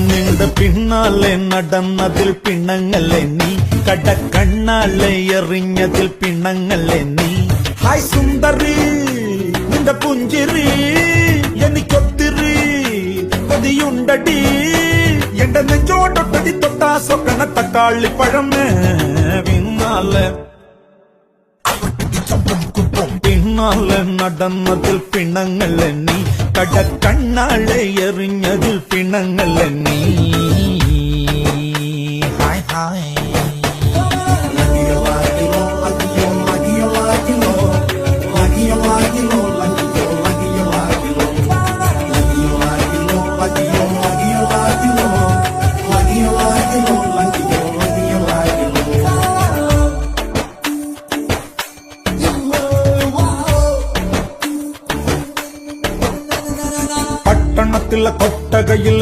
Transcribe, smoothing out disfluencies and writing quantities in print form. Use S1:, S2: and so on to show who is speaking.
S1: നിന്റെ പിന്നാലെ നടന്നതിൽ പിണങ്ങല്ലേ നീ, കടക്കണ്ണാലെ എറിഞ്ഞതിൽ പിണങ്ങല്ലേ നീ. ഹായ് സുന്ദരി നിന്റെ പുഞ്ചിരി എനിക്കൊത്തിരി കൊതിയുണ്ടടി, എന്റെ നെഞ്ചോട്ടൊട്ടടി തൊട്ടാ സ്വപ്ന തക്കാളി പഴമേ. പിന്നാലെ നടന്നതിൽ പിണങ്ങല്ലേ നീ, കടക്കണ്ണാളെ എറിഞ്ഞതിൽ പിണങ്ങല്ലേ നീ. ഹായ് ഹായ് പട്ടണത്തിലെ കൊട്ടകയിൽ